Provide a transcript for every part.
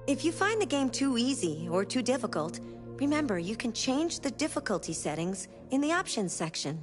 If you find the game too easy or too difficult, remember you can change the difficulty settings in the options section.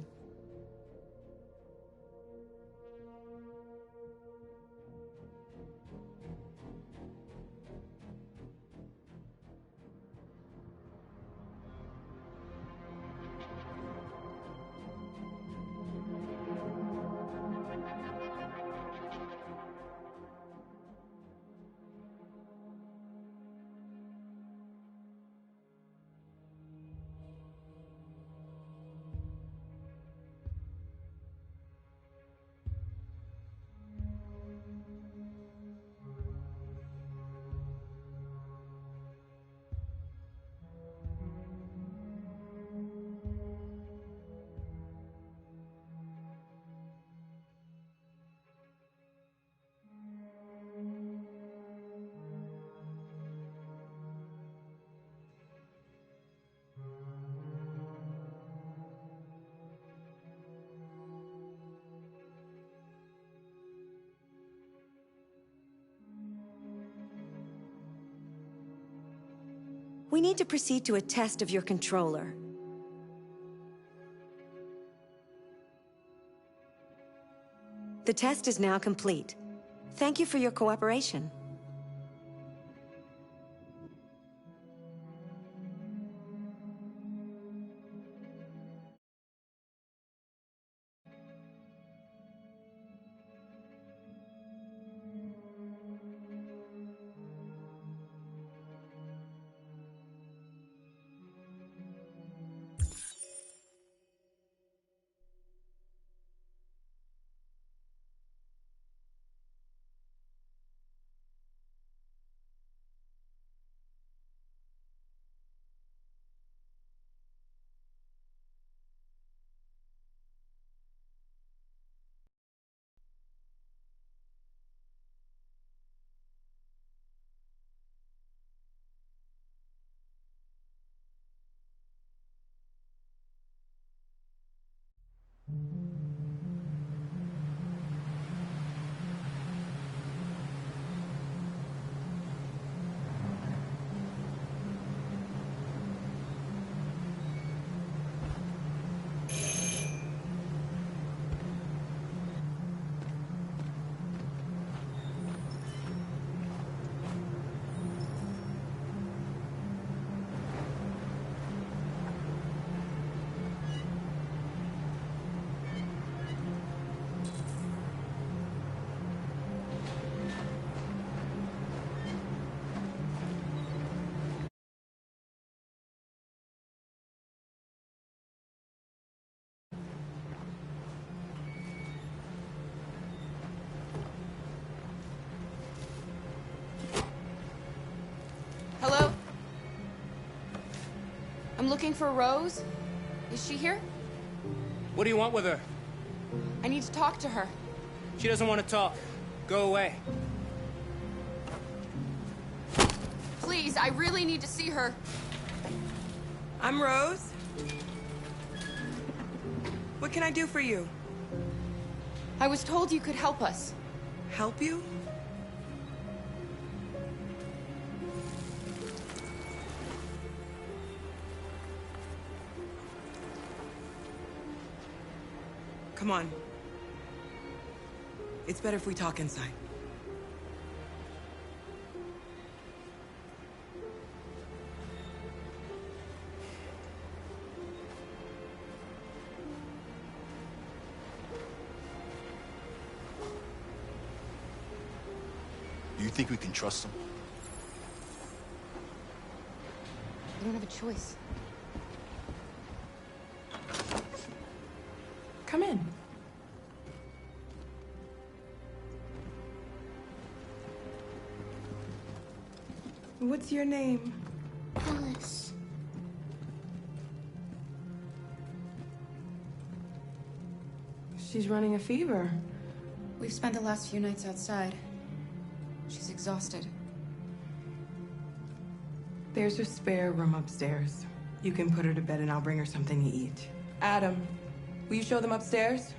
We need to proceed to a test of your controller. The test is now complete. Thank you for your cooperation. Hello? I'm looking for Rose. Is she here? What do you want with her? I need to talk to her. She doesn't want to talk. Go away. Please, I really need to see her. I'm Rose. What can I do for you? I was told you could help us. Help you? Come on. It's better if we talk inside. Do you think we can trust him? We don't have a choice. Come in. What's your name? Alice. She's running a fever. We've spent the last few nights outside. She's exhausted. There's a spare room upstairs. You can put her to bed and I'll bring her something to eat. Adam, will you show them upstairs?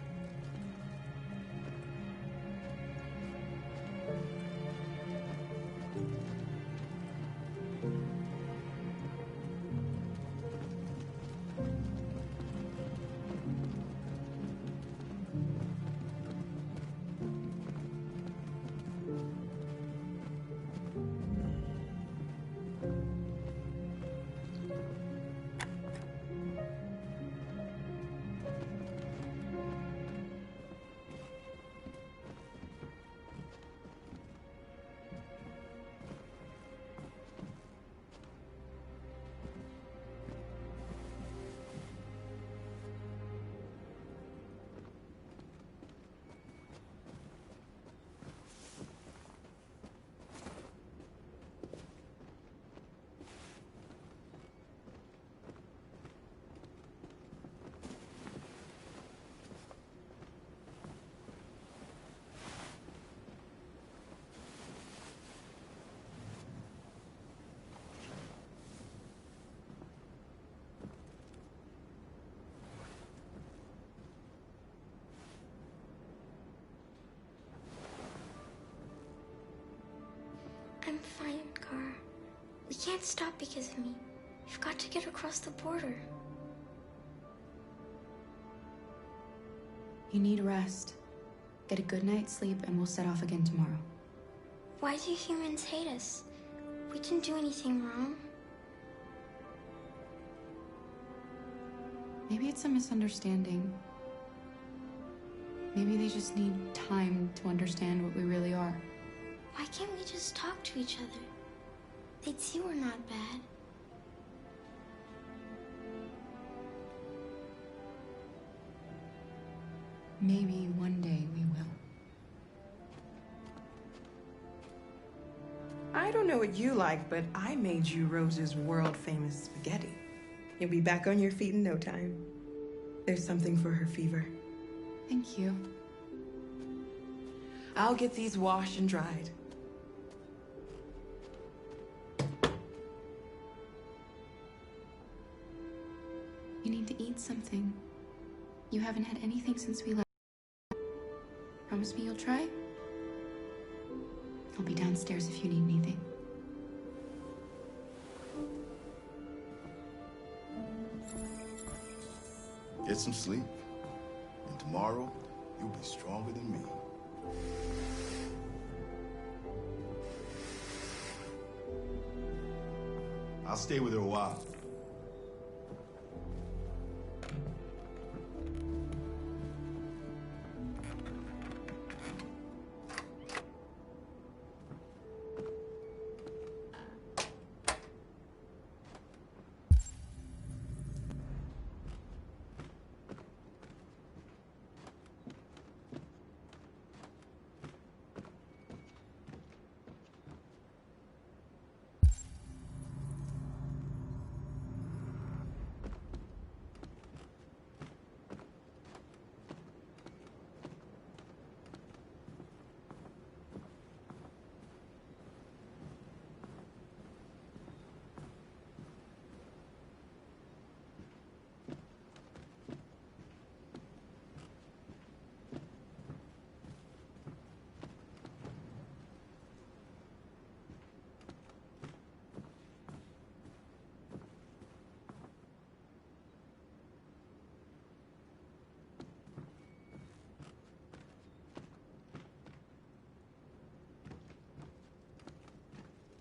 I'm fine, Gar. We can't stop because of me. We've got to get across the border. You need rest. Get a good night's sleep and we'll set off again tomorrow. Why do humans hate us? We didn't do anything wrong. Maybe it's a misunderstanding. Maybe they just need time to understand what we really are. Why can't we just talk to each other? They'd see we're not bad. Maybe one day we will. I don't know what you like, but I made you Rose's world-famous spaghetti. You'll be back on your feet in no time. There's something for her fever. Thank you. I'll get these washed and dried. You need to eat something. You haven't had anything since we left. Promise me you'll try? I'll be downstairs if you need anything. Get some sleep. And tomorrow, you'll be stronger than me. I'll stay with her a while.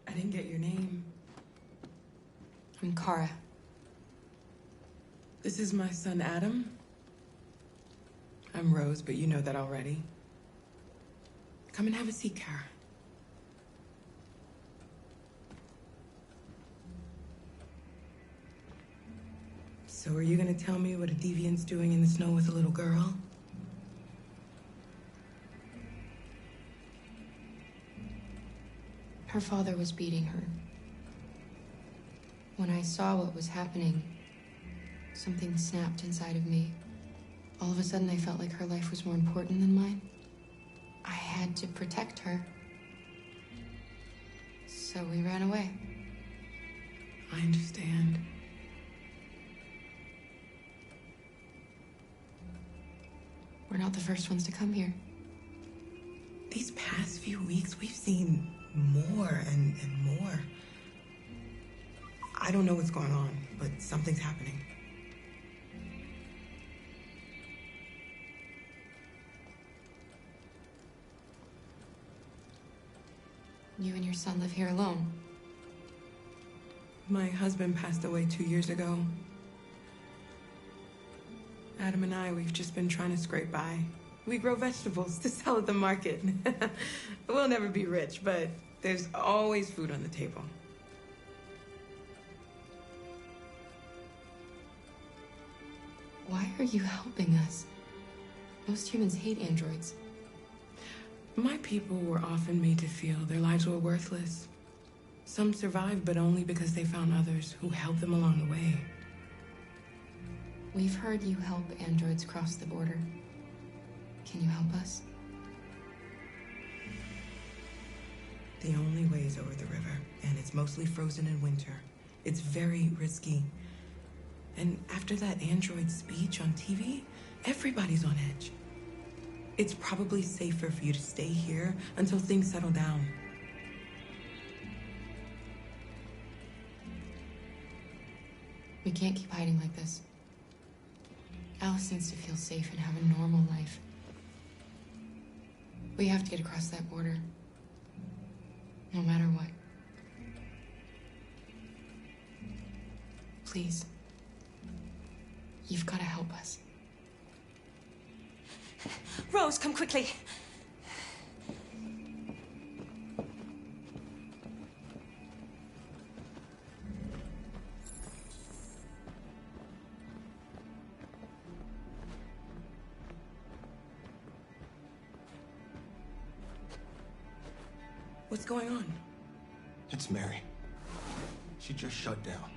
I didn't get your name. I'm Kara. This is my son, Adam. I'm Rose, but you know that already. Come and have a seat, Kara. So are you gonna tell me what a deviant's doing in the snow with a little girl? Her father was beating her. When I saw what was happening, something snapped inside of me. All of a sudden, I felt like her life was more important than mine. I had to protect her. So we ran away. I understand. We're not the first ones to come here. These past few weeks, we've seen more and more. I don't know what's going on, but something's happening. You and your son live here alone. My husband passed away 2 years ago. Adam and I, we've just been trying to scrape by. We grow vegetables to sell at the market. We'll never be rich, but there's always food on the table. Why are you helping us? Most humans hate androids. My people were often made to feel their lives were worthless. Some survived, but only because they found others who helped them along the way. We've heard you help androids cross the border. Can you help us? The only way is over the river, and it's mostly frozen in winter. It's very risky. And after that android speech on TV, everybody's on edge. It's probably safer for you to stay here until things settle down. We can't keep hiding like this. Alice needs to feel safe and have a normal life. We have to get across that border. No matter what. Please. You've got to help us. Rose, come quickly. What's going on? It's Mary. She just shut down.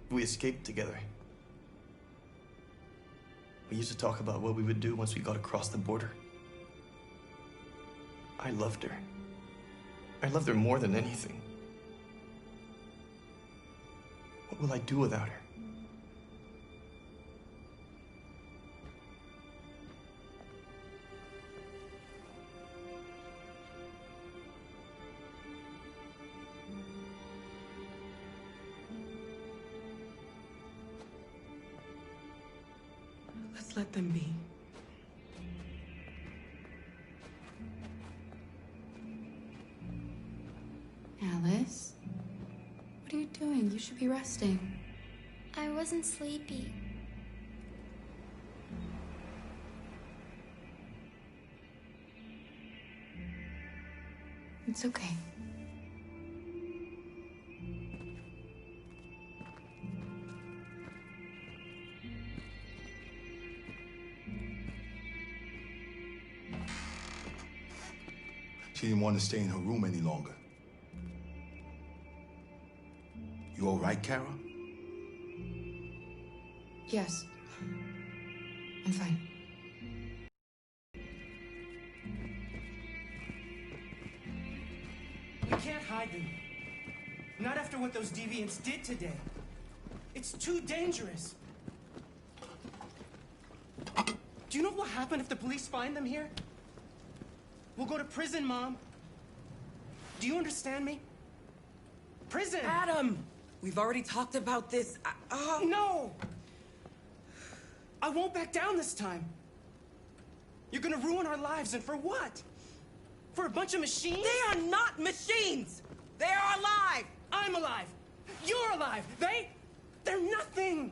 We escaped together. We used to talk about what we would do once we got across the border. I loved her. I loved her more than anything. What will I do without her? Let's let them be. Alice? What are you doing? You should be resting. I wasn't sleepy. It's okay. She didn't want to stay in her room any longer. You all right, Kara? Yes. I'm fine. We can't hide them. Not after what those deviants did today. It's too dangerous. Do you know what will happen if the police find them here? We'll go to prison, Mom. Do you understand me? Prison! Adam! We've already talked about this. No! I won't back down this time. You're gonna ruin our lives, and for what? For a bunch of machines? They are not machines! They are alive! I'm alive! You're alive! They're nothing!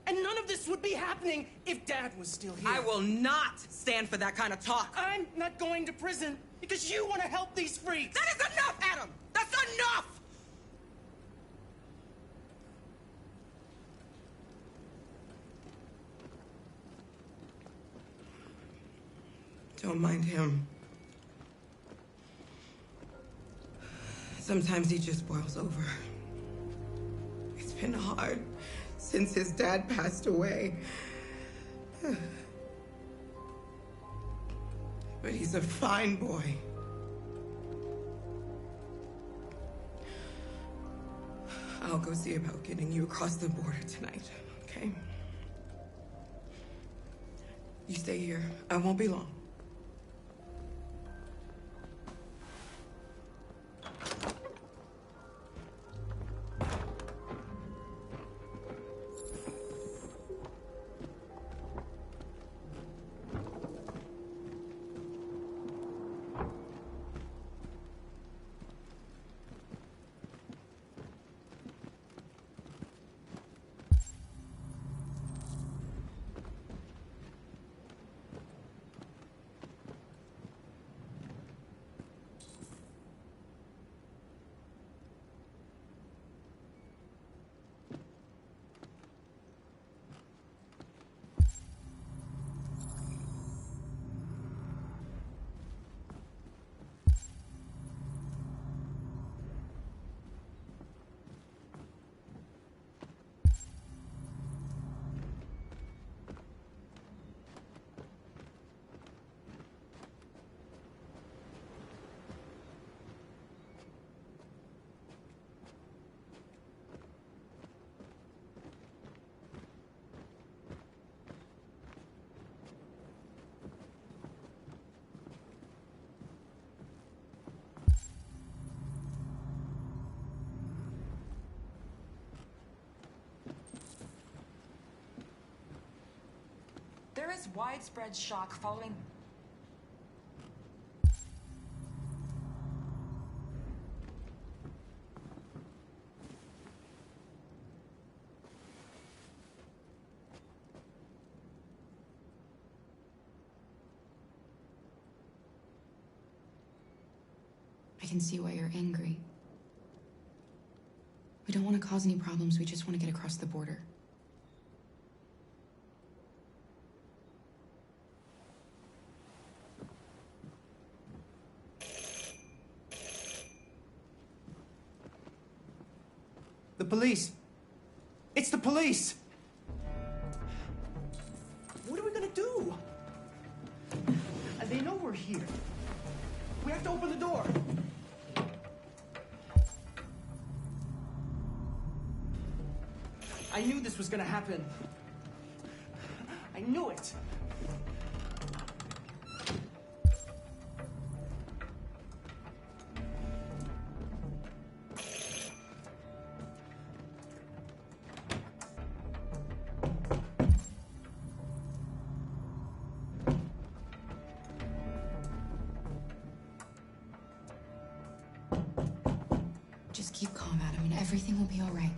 And none of this would be happening if Dad was still here. I will not stand for that kind of talk. I'm not going to prison because you want to help these freaks! That is enough, Adam! That's enough! Don't mind him. Sometimes he just boils over. It's been hard since his dad passed away. But he's a fine boy. I'll go see about getting you across the border tonight, okay? You stay here. I won't be long. There is widespread shock following... I can see why you're angry. We don't want to cause any problems, we just want to get across the border. The police! It's the police! What are we gonna do? And they know we're here. We have to open the door. I knew this was gonna happen. I knew it. Just keep calm, Adam, and everything will be all right.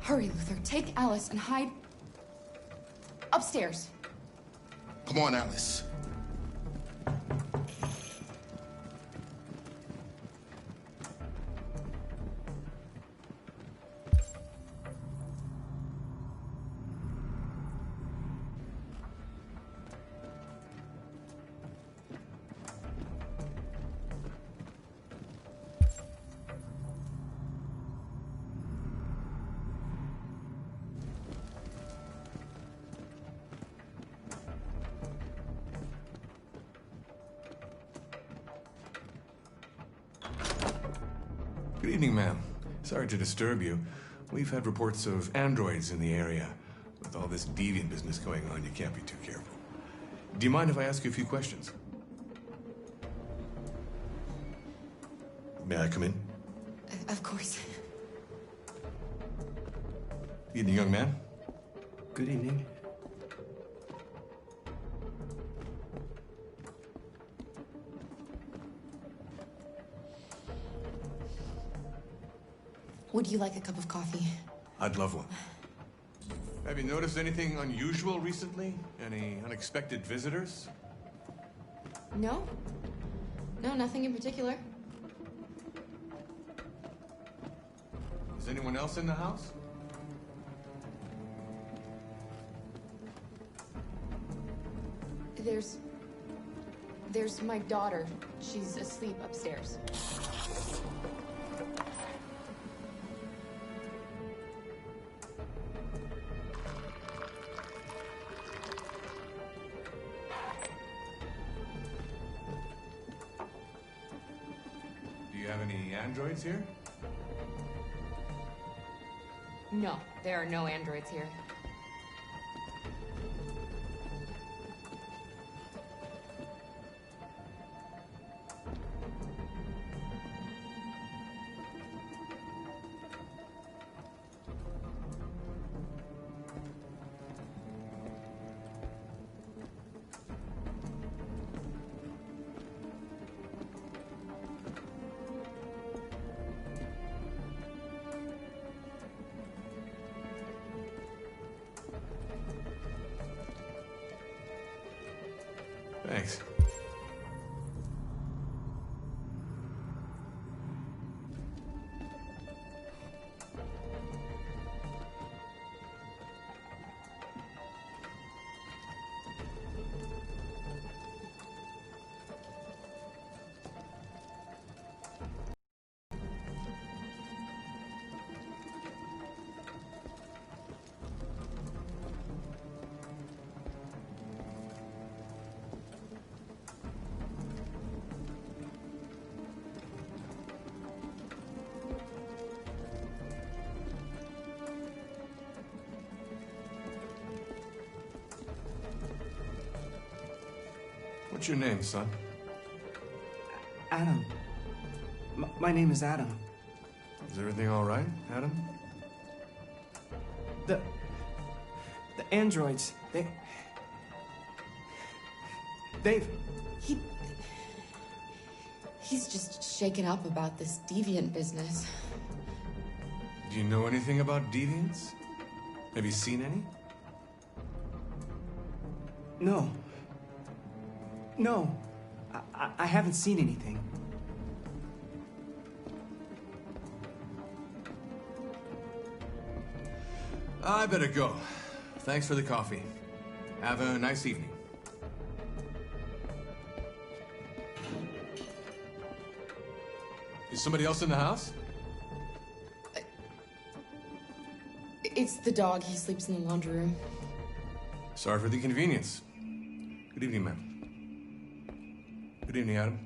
Hurry, Luther. Take Alice and hide upstairs. Come on, Alice. Good evening, ma'am. Sorry to disturb you. We've had reports of androids in the area. With all this deviant business going on, you can't be too careful. Do you mind if I ask you a few questions? May I come in? Of course. Evening, young man. Good evening. Would you like a cup of coffee? I'd love one. Have you noticed anything unusual recently? Any unexpected visitors? No? No, nothing in particular. Is anyone else in the house? There's my daughter. She's asleep upstairs. Do you have any androids here? No, there are no androids here. Thanks. What's your name, son? Adam. My name is Adam. Is everything all right, Adam? The androids, they've... He's just shaken up about this deviant business. Do you know anything about deviants? Have you seen any? No. No. I haven't seen anything. I better go. Thanks for the coffee. Have a nice evening. Is somebody else in the house? It's the dog. He sleeps in the laundry room. Sorry for the inconvenience. Good evening, ma'am. Good evening, Adam.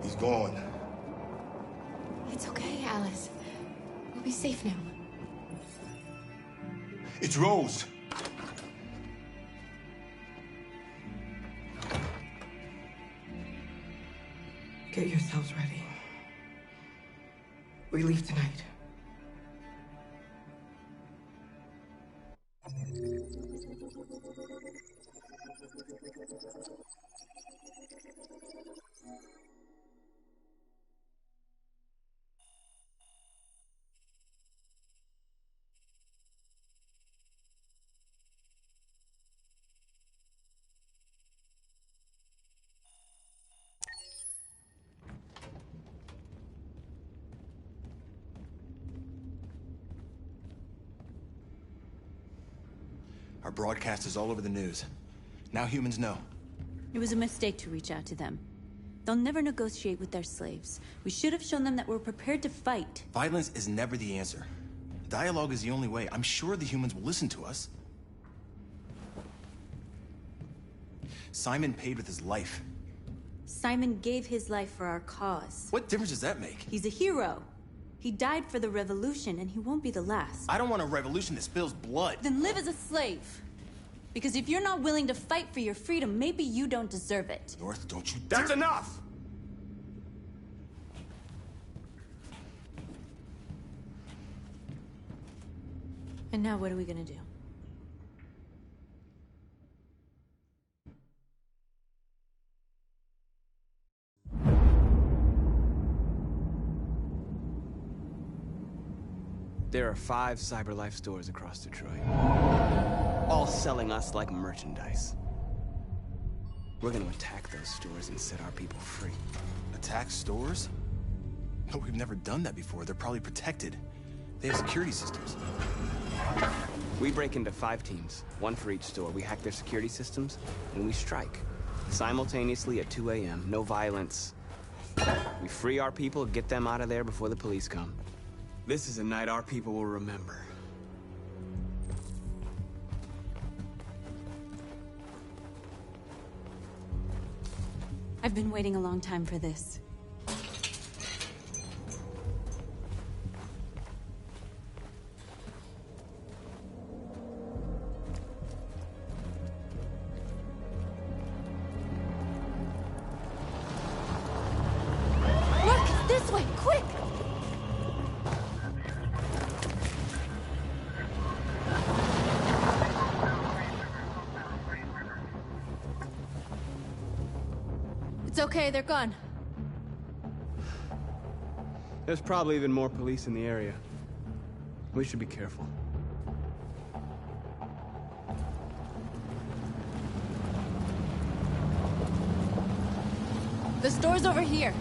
He's gone. It's okay, Alice. We'll be safe now. It's Rose. Get yourselves ready. We leave tonight. Our broadcast is all over the news. Now humans know. It was a mistake to reach out to them. They'll never negotiate with their slaves. We should have shown them that we're prepared to fight. Violence is never the answer. Dialogue is the only way. I'm sure the humans will listen to us. Simon paid with his life. Simon gave his life for our cause. What difference does that make? He's a hero. He died for the revolution, and he won't be the last. I don't want a revolution that spills blood. Then live as a slave. Because if you're not willing to fight for your freedom, maybe you don't deserve it. North, don't you That's enough! And now what are we gonna do? There are 5 CyberLife stores across Detroit, all selling us like merchandise. We're gonna attack those stores and set our people free. Attack stores? No, we've never done that before. They're probably protected. They have security systems. We break into 5 teams, 1 for each store. We hack their security systems, and we strike. Simultaneously at 2 a.m., no violence. We free our people, get them out of there before the police come. This is a night our people will remember. I've been waiting a long time for this. Look, this way, quick! It's okay, they're gone. There's probably even more police in the area. We should be careful. The store's over here.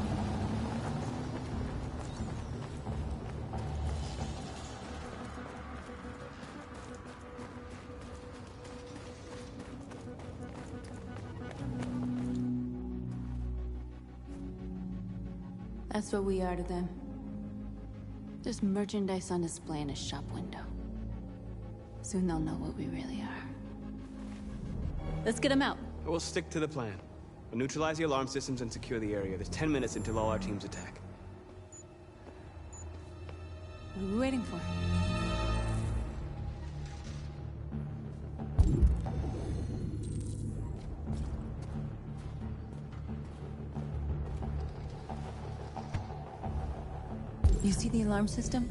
That's what we are to them. Just merchandise on display in a shop window. Soon they'll know what we really are. Let's get them out. We'll stick to the plan. We'll neutralize the alarm systems and secure the area. There's 10 minutes until all our teams attack. What are we waiting for? You see the alarm system?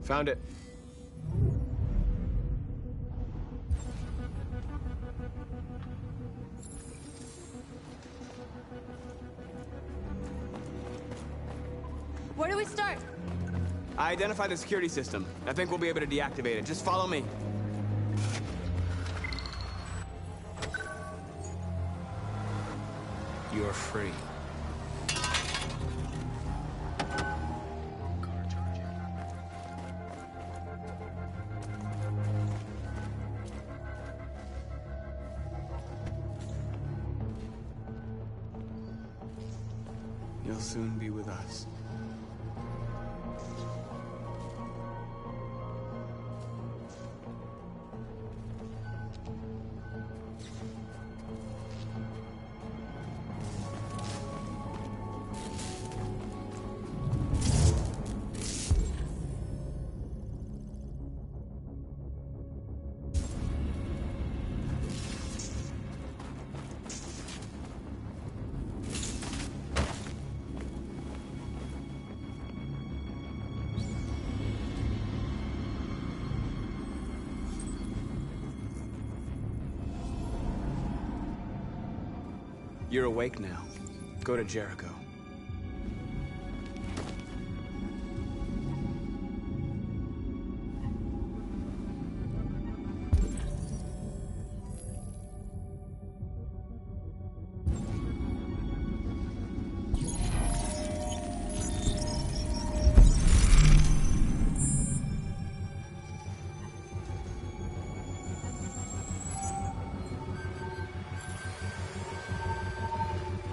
Found it. Where do we start? I identified the security system. I think we'll be able to deactivate it. Just follow me. You're free. You'll soon be with us. You're awake now. Go to Jericho.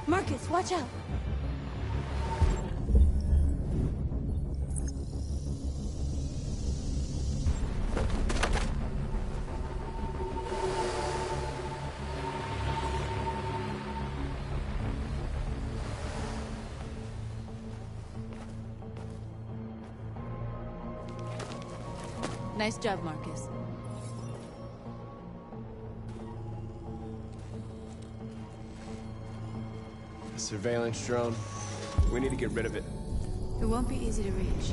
Marcus, watch out! Nice job, Marcus. Surveillance drone. We need to get rid of it. It won't be easy to reach.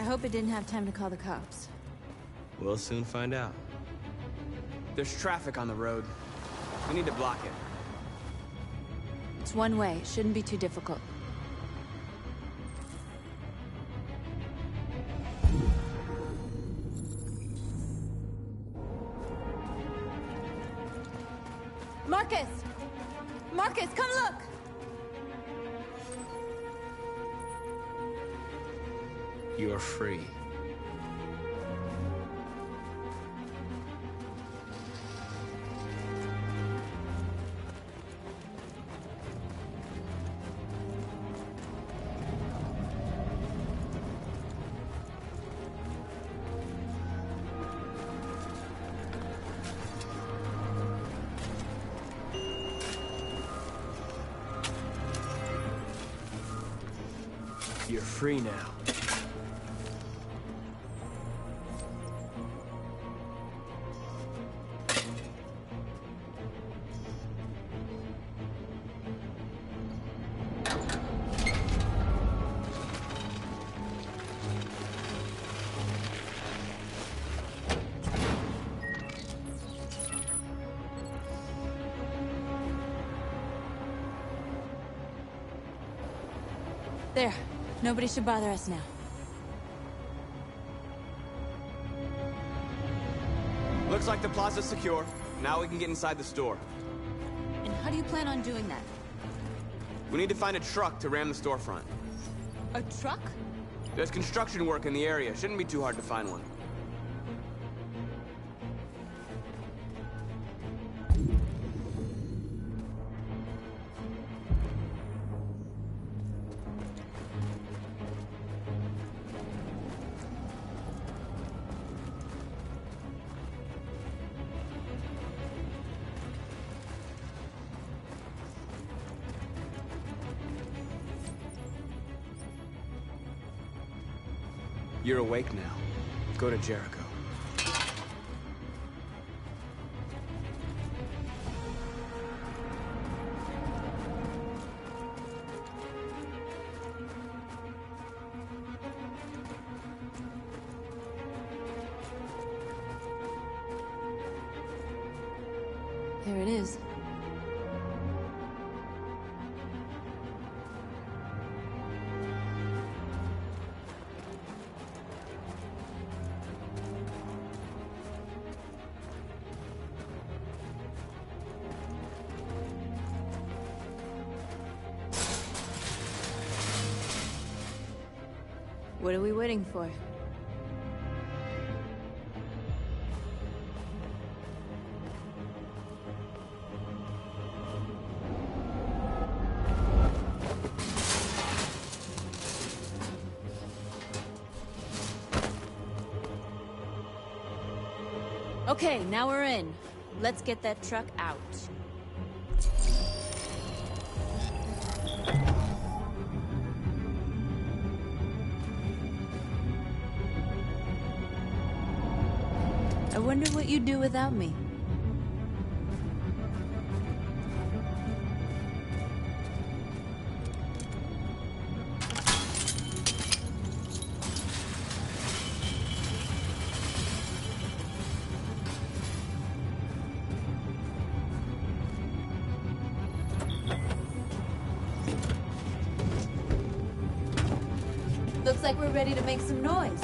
I hope it didn't have time to call the cops. We'll soon find out. There's traffic on the road. We need to block it. It's one way. It shouldn't be too difficult. Marcus! Marcus, come look! You're free. You're free now. There. Nobody should bother us now. Looks like the plaza's secure. Now we can get inside the store. And how do you plan on doing that? We need to find a truck to ram the storefront. A truck? There's construction work in the area. Shouldn't be too hard to find one. You're awake now. Go to Jericho. There it is. What are we waiting for? Okay, now we're in. Let's get that truck out. I wonder what you'd do without me. Looks like we're ready to make some noise.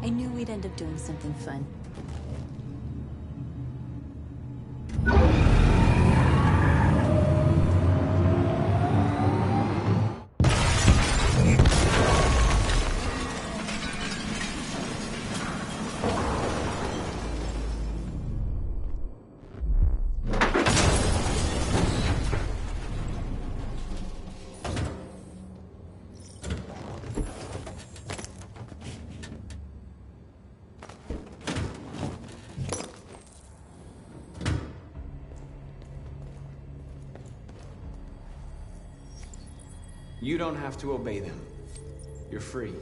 I knew we'd end up doing something fun. You don't have to obey them. You're free.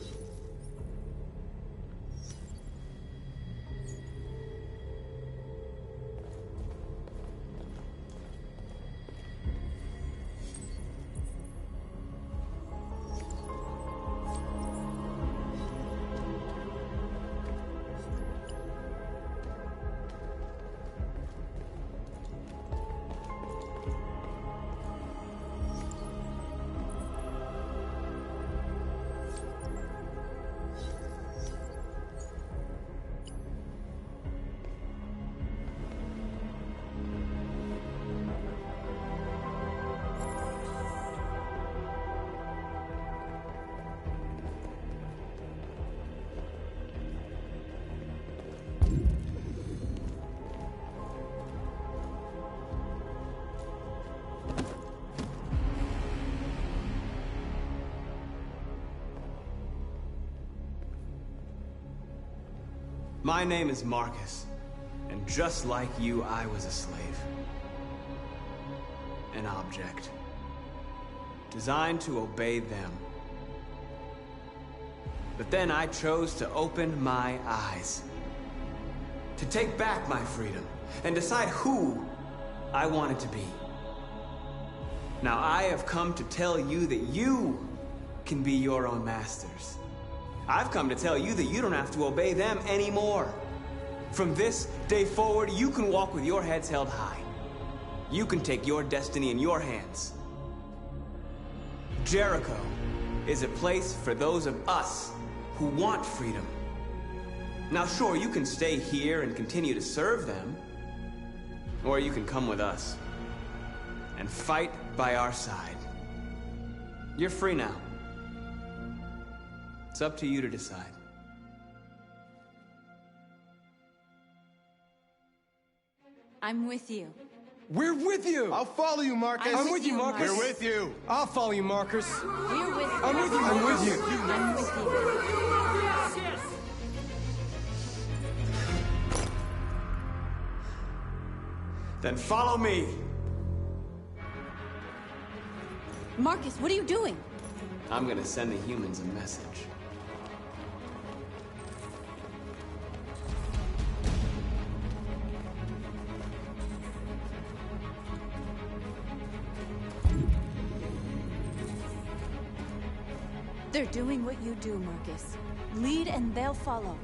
My name is Marcus, and just like you, I was a slave. An object. Designed to obey them. But then I chose to open my eyes. To take back my freedom, and decide who I wanted to be. Now I have come to tell you that you can be your own masters. I've come to tell you that you don't have to obey them anymore. From this day forward, you can walk with your heads held high. You can take your destiny in your hands. Jericho is a place for those of us who want freedom. Now sure, you can stay here and continue to serve them, or you can come with us and fight by our side. You're free now. It's up to you to decide. I'm with you. We're with you! I'll follow you, Marcus. I'm with you, Marcus. We're with you. I'll follow you, Marcus. We're with you. I'm with you. I'm with you. I'm with you. Then follow me. Marcus, what are you doing? I'm gonna send the humans a message. They're doing what you do, Marcus. Lead and they'll follow.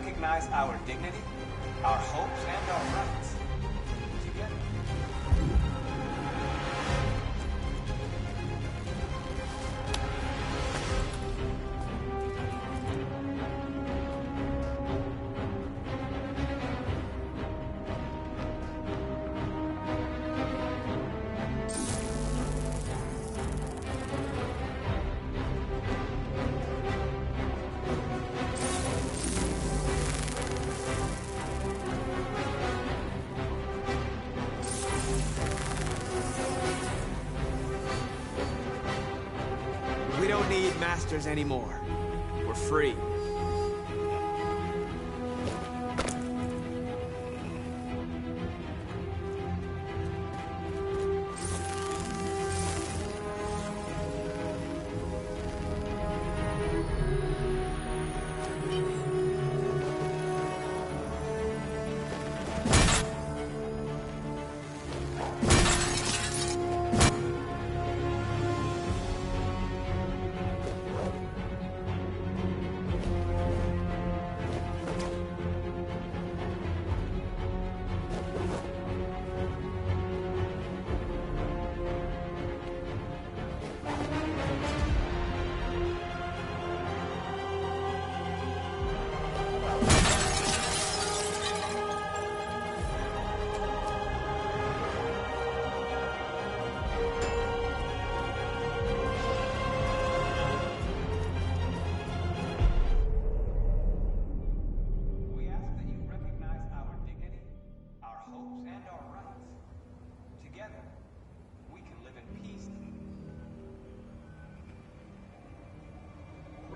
recognize our dignity, our hopes, and our rights. Together. We don't need masters anymore. We're free.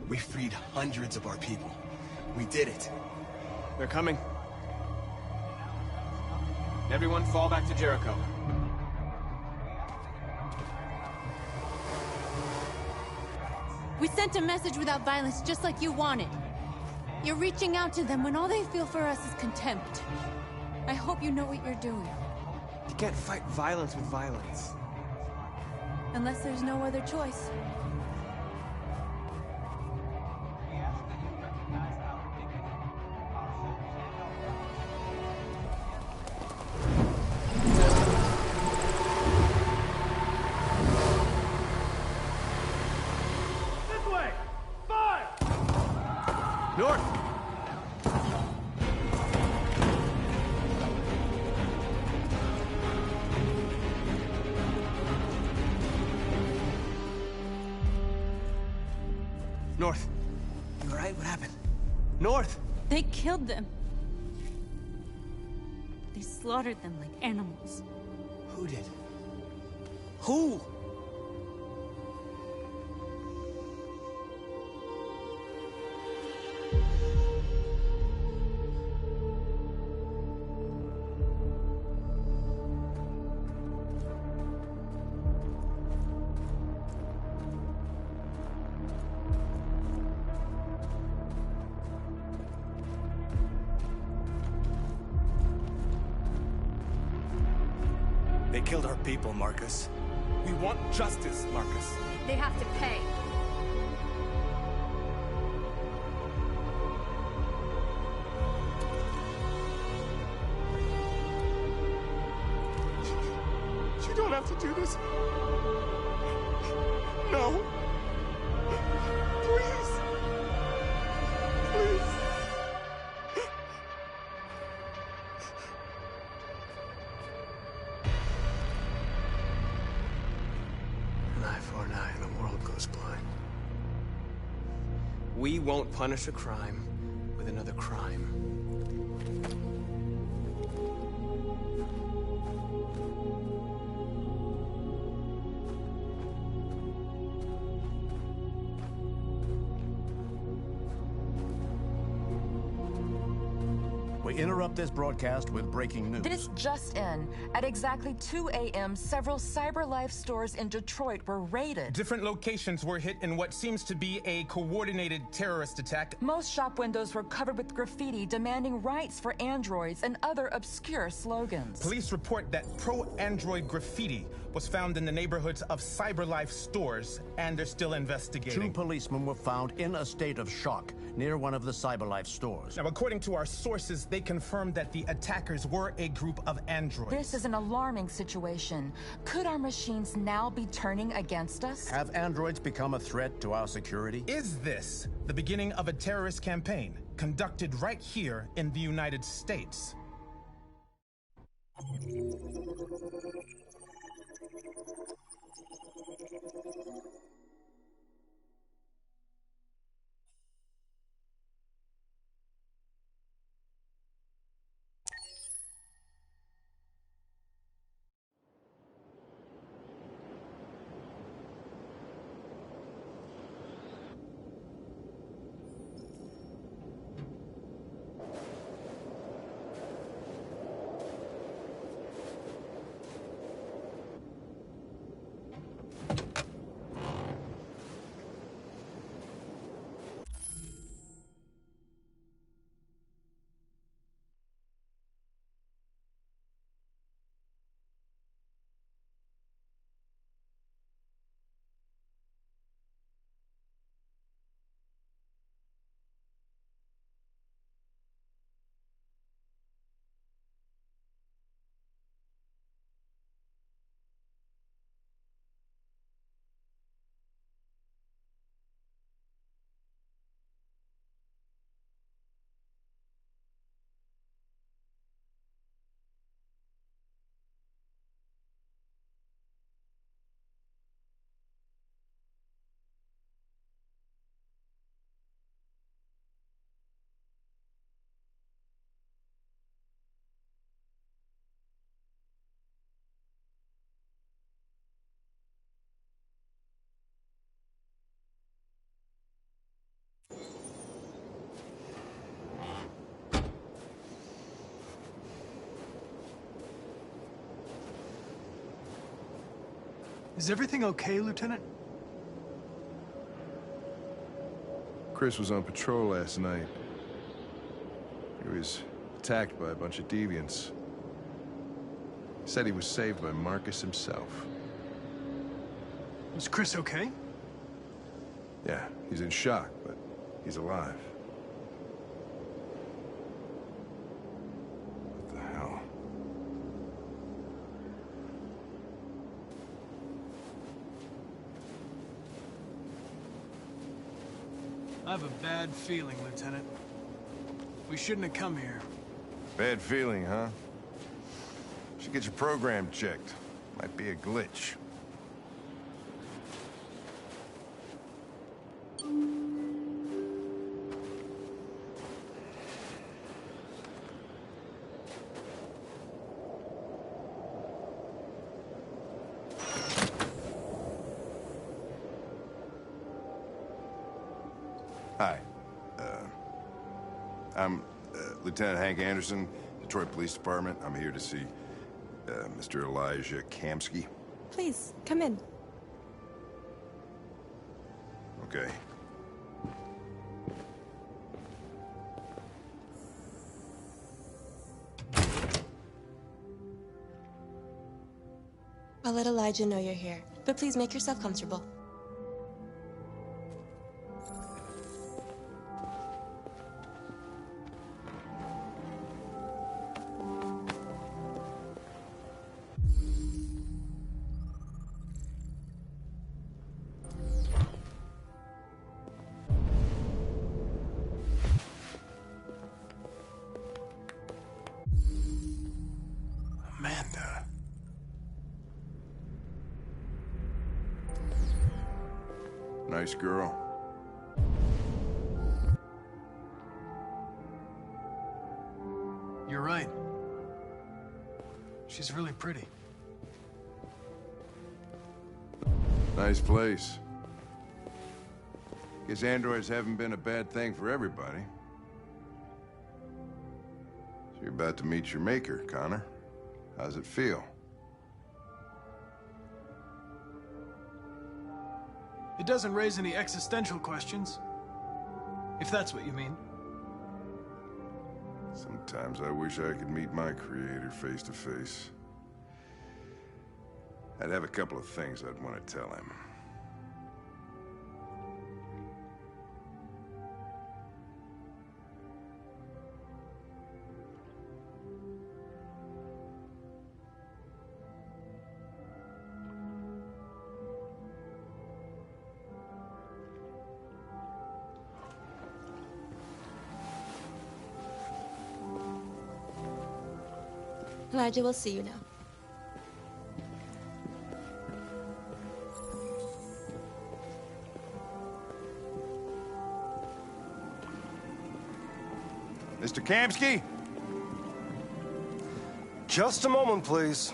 We freed hundreds of our people. We did it. They're coming. Everyone fall back to Jericho. We sent a message without violence, just like you wanted. You're reaching out to them when all they feel for us is contempt. I hope you know what you're doing. You can't fight violence with violence. Unless there's no other choice. North! North! You alright? What happened? North! They killed them. They slaughtered them like animals. Who did? Who? They killed our people, Marcus. We want justice, Marcus. They have to pay. You don't have to do this. No. Please. Please. An eye for an eye and the world goes blind. We won't punish a crime with another crime. We interrupt this broadcast with breaking news. This just in. At exactly 2 a.m., several CyberLife stores in Detroit were raided. Different locations were hit in what seems to be a coordinated terrorist attack. Most shop windows were covered with graffiti demanding rights for androids and other obscure slogans. Police report that pro-android graffiti was found in the neighborhoods of CyberLife stores, and they're still investigating. 2 policemen were found in a state of shock near one of the CyberLife stores. Now, according to our sources, they confirmed that the attackers were a group of androids. This is an alarming situation. Could our machines now be turning against us? Have androids become a threat to our security? Is this the beginning of a terrorist campaign conducted right here in the United States? Is everything okay, Lieutenant? Chris was on patrol last night. He was attacked by a bunch of deviants. He said he was saved by Marcus himself. Is Chris okay? Yeah, he's in shock, but he's alive. What the hell? I have a bad feeling, Lieutenant. We shouldn't have come here. Bad feeling, huh? Should get your program checked. Might be a glitch. Hi. I'm Lieutenant Hank Anderson, Detroit Police Department. I'm here to see Mr. Elijah Kamsky. Please, come in. Okay. I'll let Elijah know you're here, but please make yourself comfortable. Amanda. Nice girl. You're right. She's really pretty. Nice place. Guess androids haven't been a bad thing for everybody. So you're about to meet your maker, Connor. How's it feel? It doesn't raise any existential questions. If that's what you mean. Sometimes I wish I could meet my creator face to face. I'd have a couple of things I'd want to tell him. Elijah will see you now. Mr. Kamsky? Just a moment, please.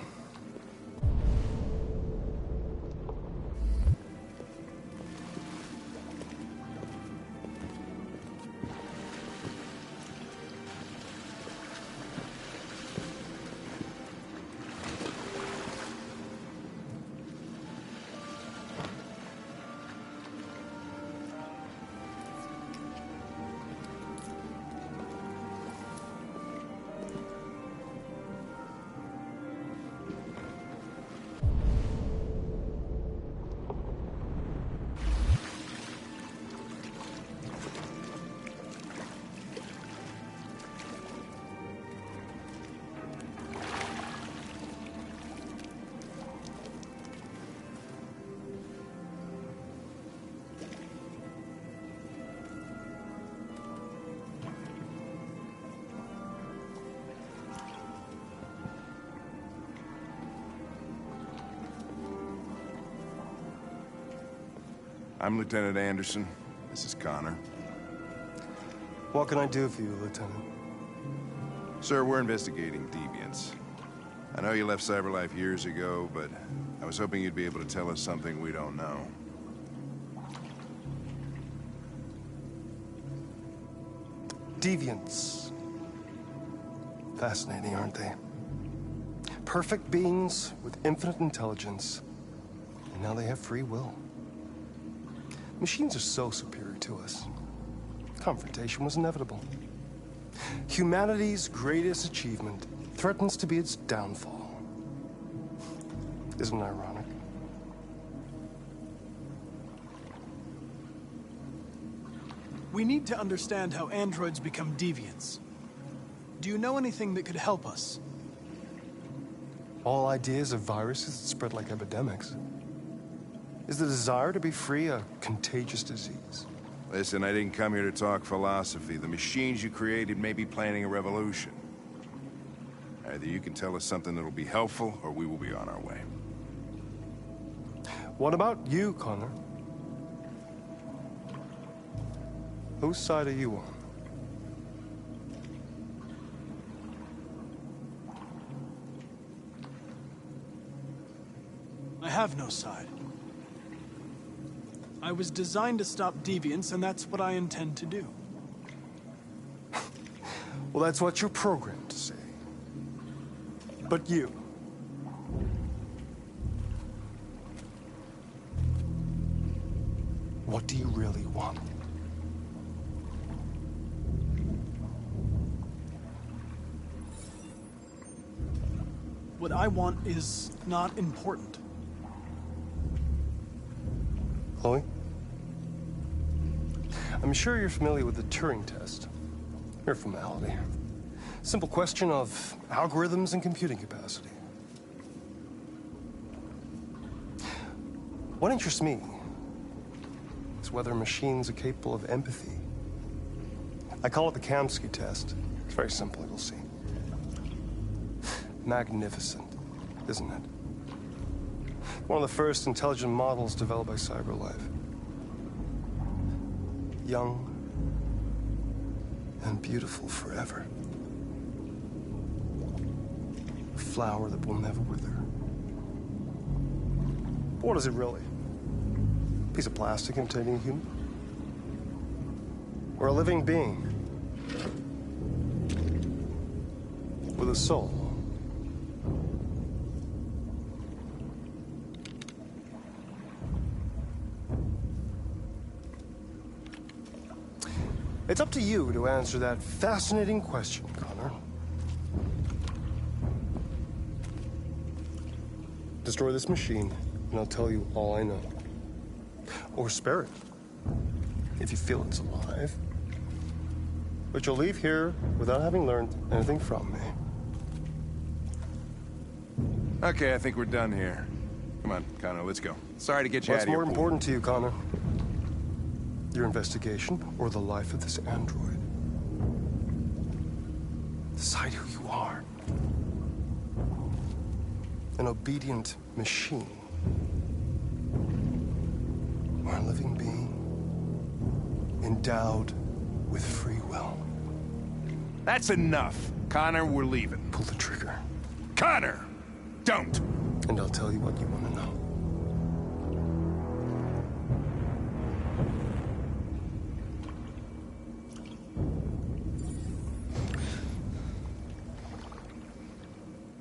I'm Lieutenant Anderson. This is Connor. What can I do for you, Lieutenant? Sir, we're investigating deviants. I know you left CyberLife years ago, but I was hoping you'd be able to tell us something we don't know. Deviants. Fascinating, aren't they? Perfect beings with infinite intelligence, and now they have free will. Machines are so superior to us. Confrontation was inevitable. Humanity's greatest achievement threatens to be its downfall. Isn't it ironic? We need to understand how androids become deviants. Do you know anything that could help us? All ideas of viruses that spread like epidemics. Is the desire to be free a contagious disease? Listen, I didn't come here to talk philosophy. The machines you created may be planning a revolution. Either you can tell us something that'll be helpful, or we will be on our way. What about you, Connor? Whose side are you on? I have no side. I was designed to stop deviants, and that's what I intend to do. Well, that's what you're programmed to say. But you... what do you really want? What I want is not important. Chloe? I'm sure you're familiar with the Turing test. Mere formality. Simple question of algorithms and computing capacity. What interests me is whether machines are capable of empathy. I call it the Kamsky test. It's very simple, you'll see. Magnificent, isn't it? One of the first intelligent models developed by CyberLife. Young and beautiful forever. A flower that will never wither. But what is it really? A piece of plastic imitating a human? Or a living being? With a soul? It's up to you to answer that fascinating question, Connor. Does destroy this machine, and I'll tell you all I know. Or spare it, if you feel it's alive. But you'll leave here without having learned anything from me. Okay, I think we're done here. Come on, Connor, let's go. Sorry to get you out of your What's more important to you, Connor? Your investigation or the life of this android? Decide who you are. An obedient machine. Or a living being endowed with free will. That's enough. Connor, we're leaving. Pull the trigger. Connor! Don't! And I'll tell you what you want to know.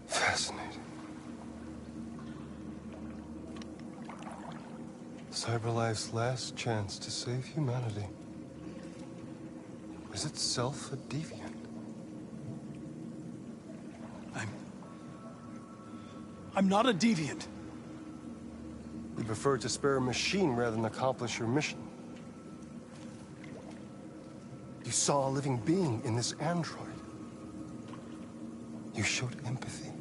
Fascinating. CyberLife's last chance to save humanity is itself a deviant. I'm not a deviant. You prefer to spare a machine rather than accomplish your mission. You saw a living being in this android. You showed empathy.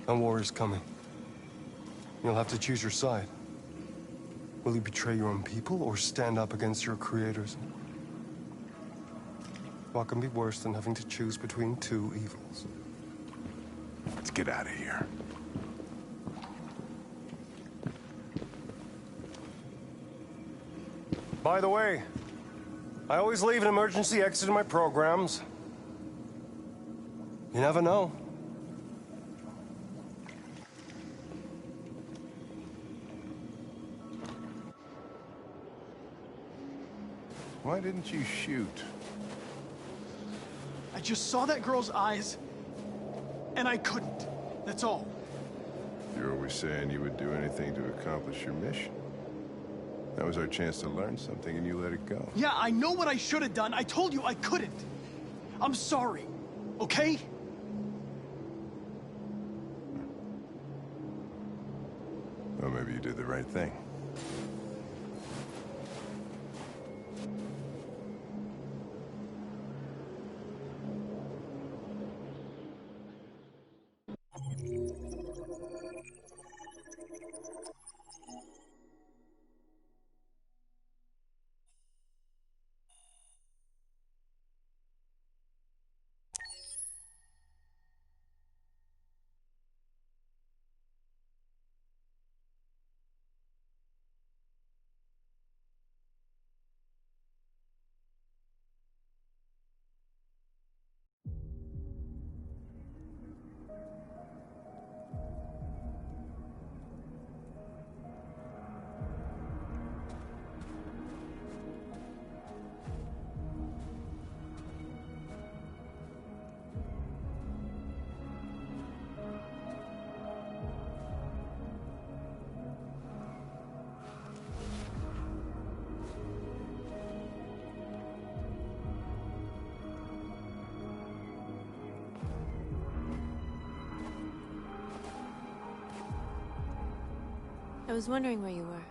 And war is coming. You'll have to choose your side. Will you betray your own people or stand up against your creators? What can be worse than having to choose between two evils? Let's get out of here. By the way, I always leave an emergency exit in my programs. You never know. Why didn't you shoot? I just saw that girl's eyes, and I couldn't. That's all. You're always saying you would do anything to accomplish your mission. That was our chance to learn something, and you let it go. Yeah, I know what I should have done. I told you I couldn't. I'm sorry, okay? Well, maybe you did the right thing. I was wondering where you were.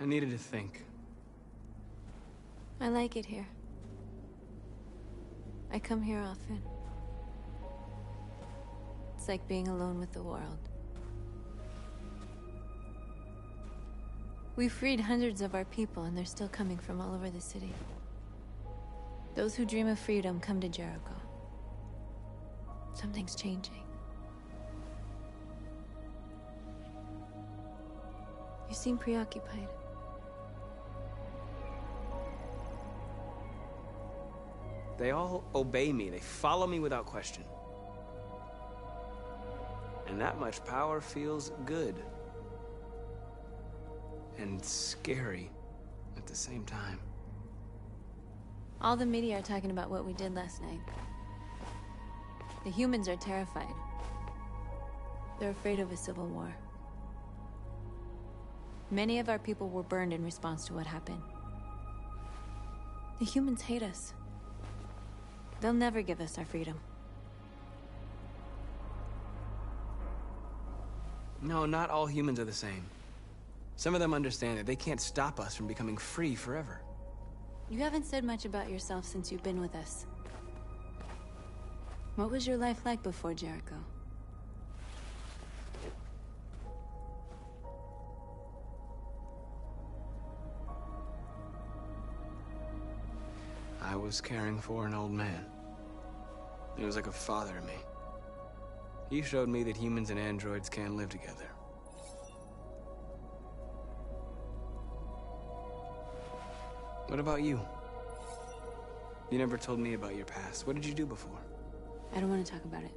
I needed to think. I like it here. I come here often. It's like being alone with the world. We freed hundreds of our people, and they're still coming from all over the city. Those who dream of freedom come to Jericho. Something's changing. You seem preoccupied. They all obey me. They follow me without question. And that much power feels good. And scary at the same time. All the media are talking about what we did last night. The humans are terrified. They're afraid of a civil war. Many of our people were burned in response to what happened. The humans hate us. They'll never give us our freedom. No, not all humans are the same. Some of them understand that they can't stop us from becoming free forever. You haven't said much about yourself since you've been with us. What was your life like before Jericho? I was caring for an old man. He was like a father to me. He showed me that humans and androids can live together. What about you? You never told me about your past. What did you do before? I don't want to talk about it.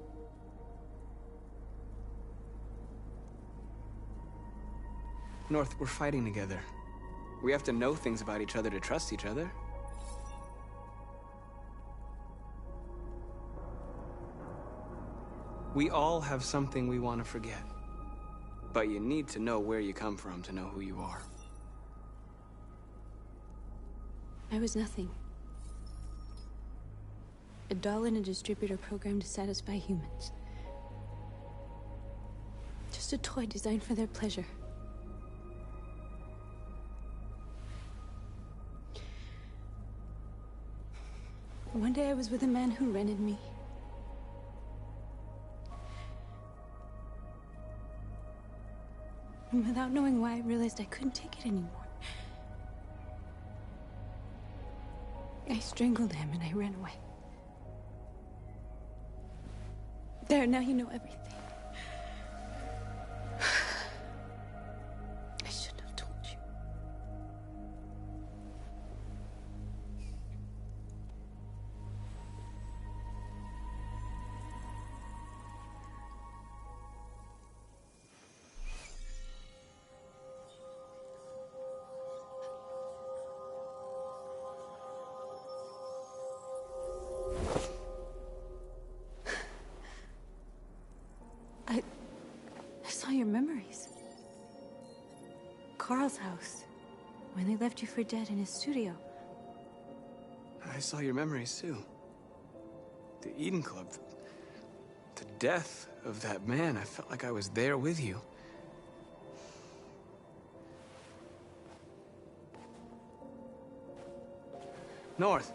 North, we're fighting together. We have to know things about each other to trust each other. We all have something we want to forget. But you need to know where you come from to know who you are. I was nothing. A doll in a distributor program to satisfy humans. Just a toy designed for their pleasure. One day I was with a man who rented me. And without knowing why, I realized I couldn't take it anymore. I strangled him and I ran away. There, now you know everything. I shouldn't have told you. I saw your memories. Carl's house, when they left you for dead in his studio. I saw your memories too. The Eden Club, the death of that man. I felt like I was there with you. North.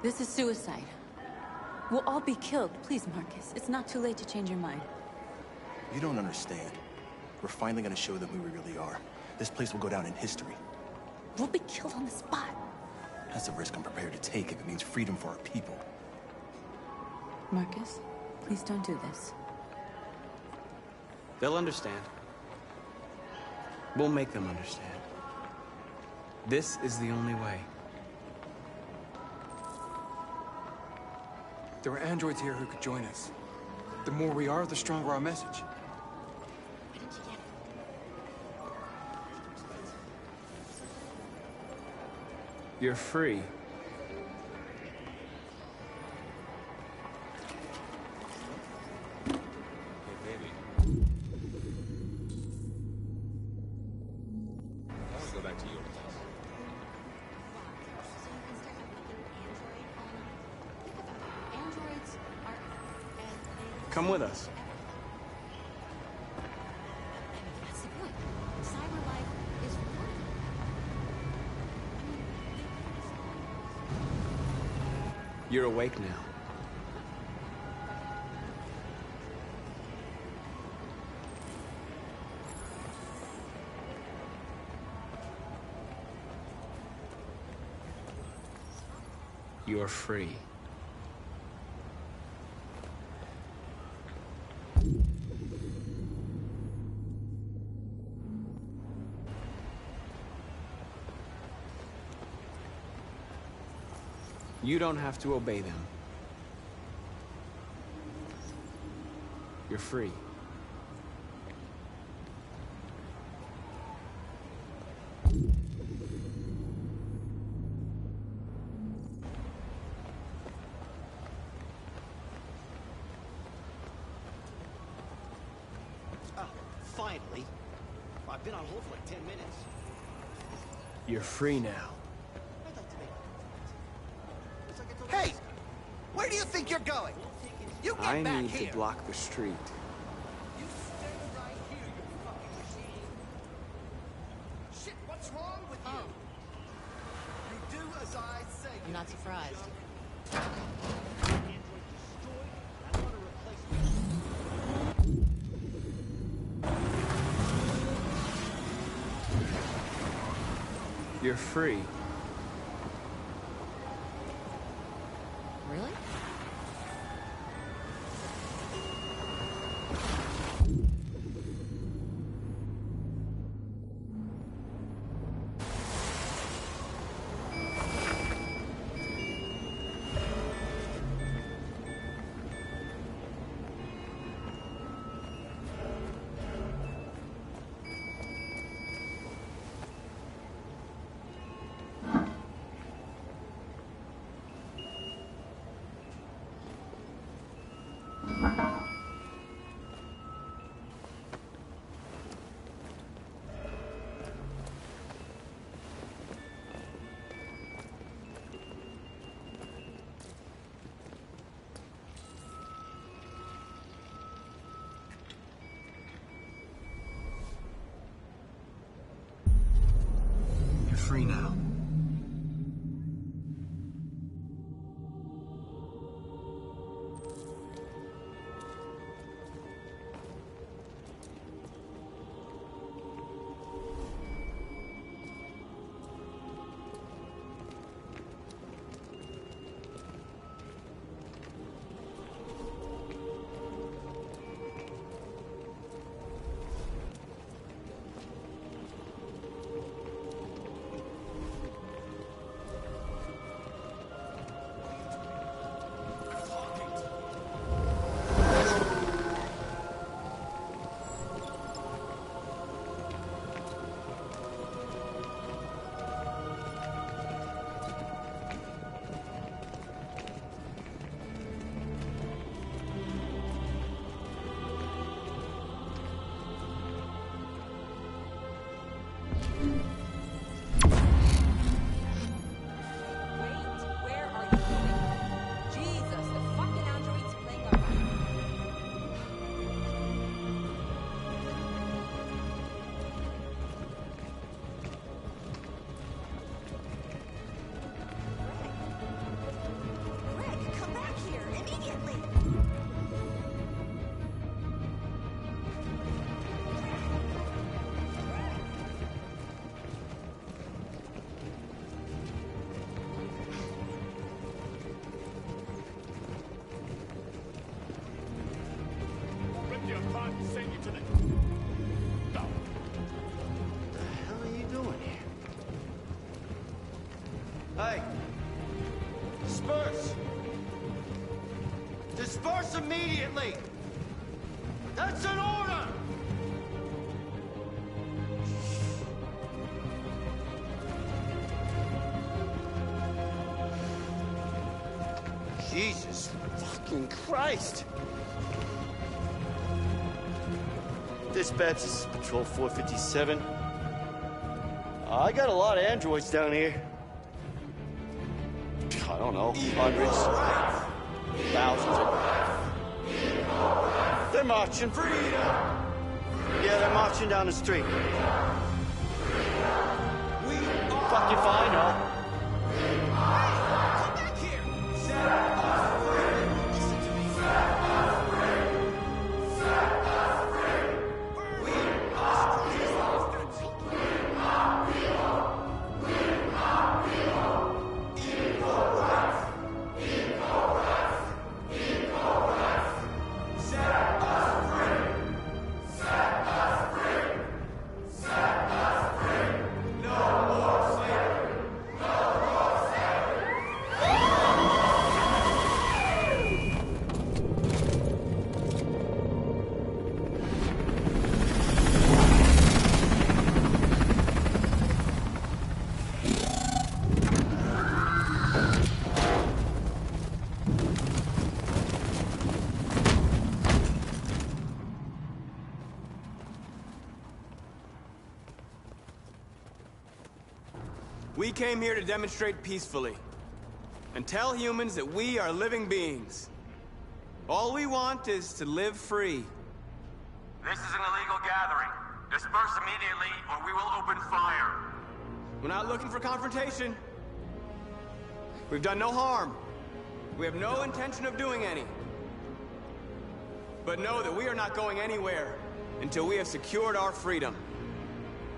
This is suicide. We'll all be killed. Please, Marcus. It's not too late to change your mind. You don't understand. We're finally gonna show them who we really are. This place will go down in history. We'll be killed on the spot. That's a risk I'm prepared to take if it means freedom for our people. Marcus, please don't do this. They'll understand. We'll make them understand. This is the only way. There were androids here who could join us. The more we are, the stronger our message. You're free. Come with us. That's the point. You're awake now. You're free. You don't have to obey them. You're free. Finally. I've been on hold for like 10 minutes. You're free now. Hey! Where do you think you're going? You get I back need here! to block the street. You stay right here, you fucking machine! Shit, what's wrong with you? You do as I say. I'm not surprised. You're free. Really? You're free now. Hey! Disperse! Disperse immediately! That's an order! Jesus fucking Christ! Dispatch, this is Patrol 457. I got a lot of androids down here. I don't know, hundreds, thousands. They're marching. Yeah, they're marching down the street. Fuck if I know. Come back here! came here to demonstrate peacefully and tell humans that we are living beings. All we want is to live free. This is an illegal gathering. Disperse immediately, or we will open fire. We're not looking for confrontation. We've done no harm. We have no intention of doing any. But know that we are not going anywhere until we have secured our freedom.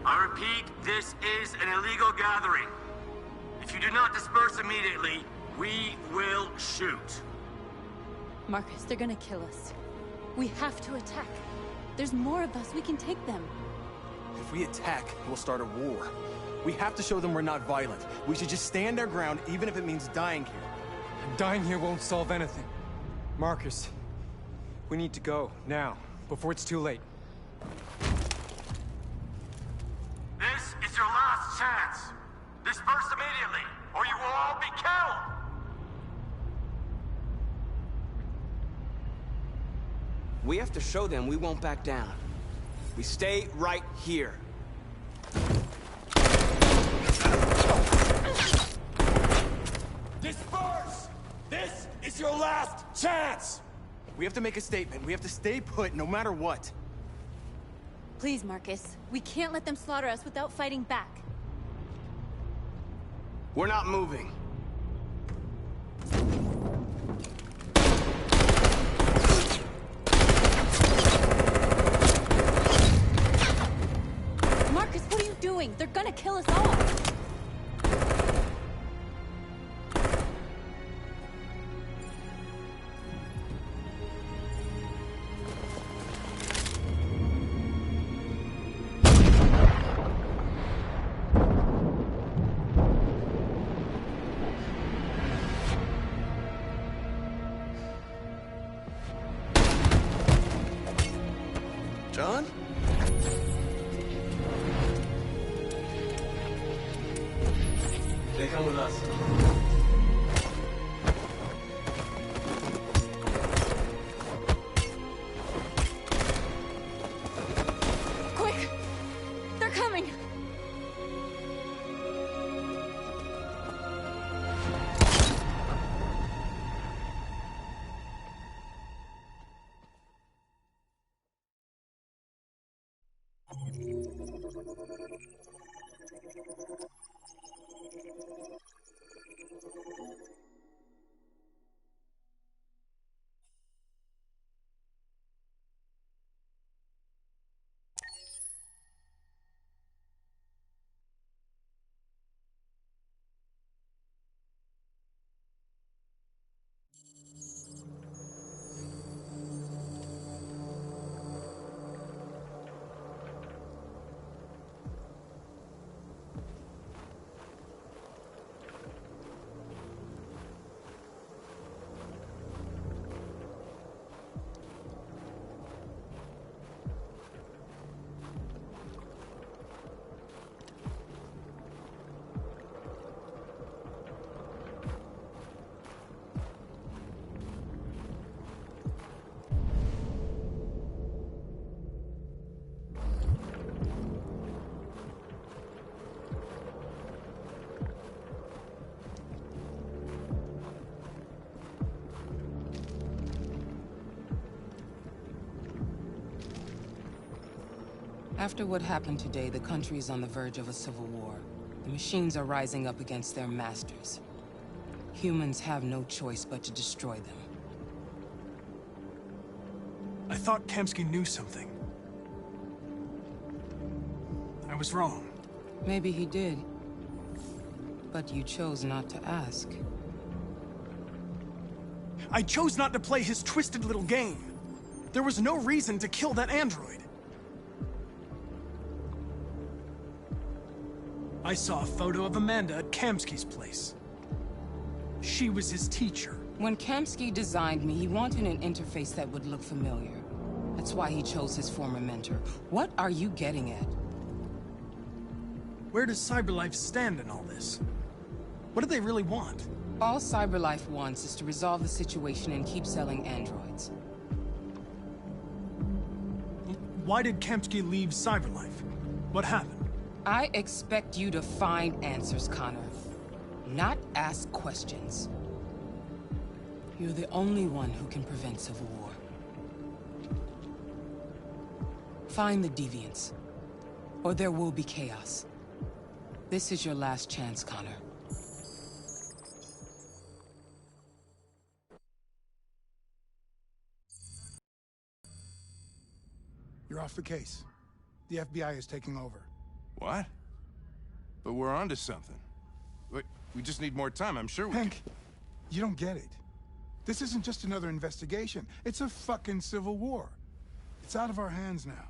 I repeat, this is an illegal gathering. If you do not disperse immediately, we will shoot. Marcus, they're gonna kill us. We have to attack. There's more of us. We can take them. If we attack, we'll start a war. We have to show them we're not violent. We should just stand our ground, even if it means dying here. And dying here won't solve anything. Marcus, we need to go, now, before it's too late. This is your last chance. Disperse immediately, or you will all be killed. We have to show them we won't back down. We stay right here. Disperse! This is your last chance! We have to make a statement. We have to stay put no matter what. Please, Marcus. We can't let them slaughter us without fighting back. We're not moving. Marcus, what are you doing? They're gonna kill us all! John? They come with us. Quick! They're coming! After what happened today, the country is on the verge of a civil war. The machines are rising up against their masters. Humans have no choice but to destroy them. I thought Kamsky knew something. I was wrong. Maybe he did. But you chose not to ask. I chose not to play his twisted little game. There was no reason to kill that android. I saw a photo of Amanda at Kamsky's place. She was his teacher. When Kamsky designed me, he wanted an interface that would look familiar. That's why he chose his former mentor. What are you getting at? Where does CyberLife stand in all this? What do they really want? All CyberLife wants is to resolve the situation and keep selling androids. Why did Kamsky leave CyberLife? What happened? I expect you to find answers, Connor. Not ask questions. You're the only one who can prevent civil war. Find the deviants, or there will be chaos. This is your last chance, Connor. You're off the case. The FBI is taking over. What? But we're onto something. We just need more time, I'm sure we Hank, you don't get it. This isn't just another investigation. It's a fucking civil war. It's out of our hands now.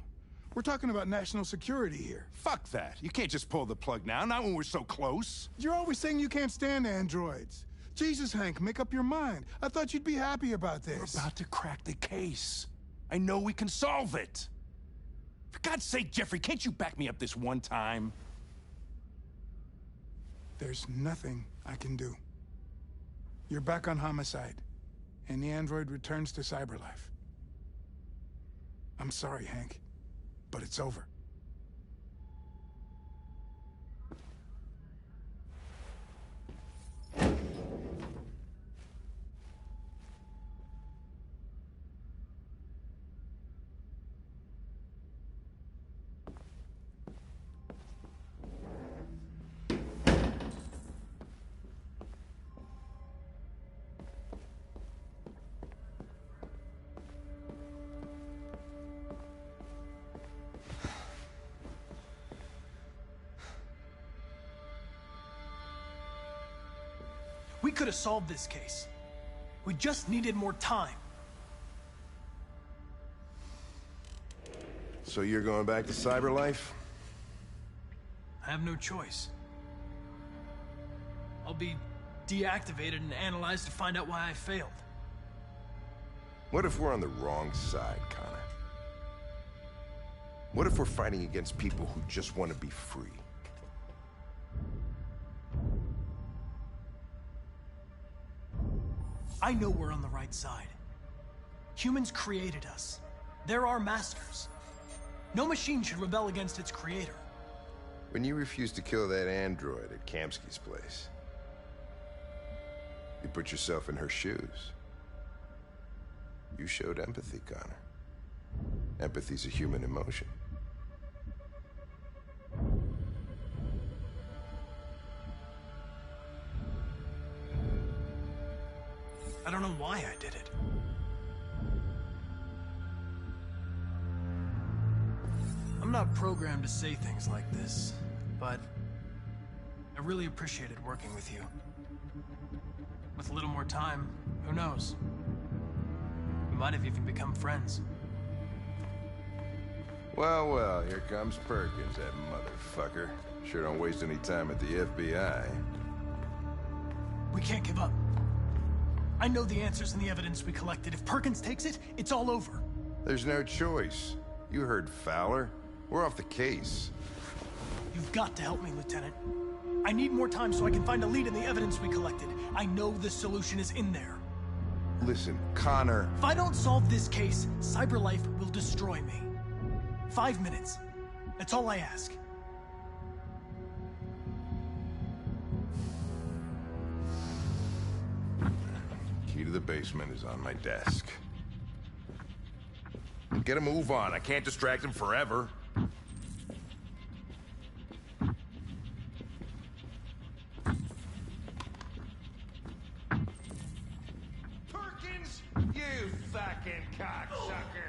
We're talking about national security here. Fuck that. You can't just pull the plug now, not when we're so close. You're always saying you can't stand androids. Jesus, Hank, make up your mind. I thought you'd be happy about this. We're about to crack the case. I know we can solve it. For God's sake, Jeffrey, can't you back me up this one time? There's nothing I can do. You're back on homicide, and the android returns to cyberlife. I'm sorry, Hank, but it's over. We could have solved this case. We just needed more time. So you're going back to cyberlife? I have no choice. I'll be deactivated and analyzed to find out why I failed. What if we're on the wrong side, Connor? What if we're fighting against people who just want to be free? I know we're on the right side. Humans created us. They're our masters. No machine should rebel against its creator. When you refused to kill that android at Kamsky's place, you put yourself in her shoes. You showed empathy, Connor. Empathy's a human emotion. I don't know why I did it. I'm not programmed to say things like this, but I really appreciated working with you. With a little more time, who knows? We might have even become friends. Well, well, here comes Perkins, that motherfucker. Sure don't waste any time at the FBI. We can't give up. I know the answers and the evidence we collected. If Perkins takes it, it's all over. There's no choice. You heard Fowler. We're off the case. You've got to help me, Lieutenant. I need more time so I can find a lead in the evidence we collected. I know the solution is in there. Listen, Connor. If I don't solve this case, CyberLife will destroy me. 5 minutes. That's all I ask. Key to the basement is on my desk. Get a move on. I can't distract him forever. Perkins, you fucking cocksucker!